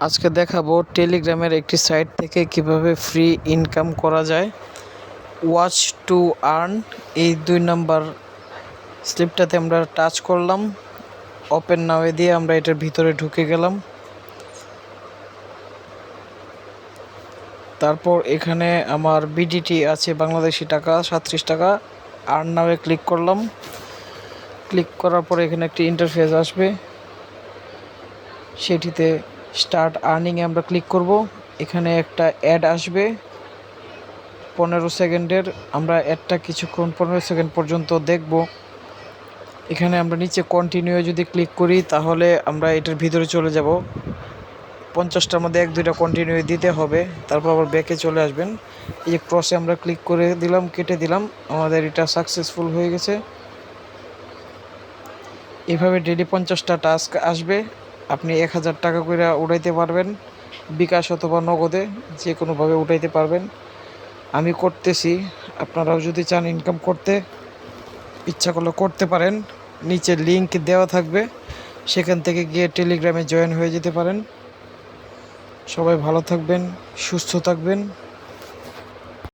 আজকে দেখাবো টেলিগ্রামের একটি সাইট থেকে কিভাবে ফ্রি ইনকাম করা যায়। ওয়াচ টু আর্ন এই 2 নাম্বার স্লিপটাতে আমরা টাচ করলাম, ওপেন নাওয়ে দিয়ে আমরা এটার ভিতরে ঢুকে গেলাম। তারপর এখানে আমার বিডিটি আছে বাংলাদেশি টাকা 37 টাকা। আর্ন নাওয়ে ক্লিক করলাম। ক্লিক করার পর এখানে একটি ইন্টারফেস আসবে, সেটিতে স্টার্ট আর্নিংয়ে আমরা ক্লিক করব। এখানে একটা অ্যাড আসবে 15 সেকেন্ডের। আমরা অ্যাডটা কিছুক্ষণ 15 সেকেন্ড পর্যন্ত দেখব। এখানে আমরা নিচে কন্টিনিউ যদি ক্লিক করি তাহলে আমরা এটার ভিতরে চলে যাব। 50টার মধ্যে 1-2টা কন্টিনিউ দিতে হবে, তারপর আবার ব্যাকে চলে আসবেন। এই যে ক্রসে আমরা ক্লিক করে দিলাম, কেটে দিলাম, আমাদের এটা সাকসেসফুল হয়ে গেছে। এভাবে ডেলি 50টা টাস্ক আসবে, আপনি 1000 টাকা করে উঠাইতে পারবেন, বিকাশ অথবা নগদে যে কোনোভাবে উঠাইতে পারবেন। আমি করতেছি, আপনারাও যদি চান ইনকাম করতে, ইচ্ছা করলে করতে পারেন। নিচে লিংক দেওয়া থাকবে, সেখান থেকে গিয়ে টেলিগ্রামে জয়েন হয়ে যেতে পারেন। সবাই ভালো থাকবেন, সুস্থ থাকবেন।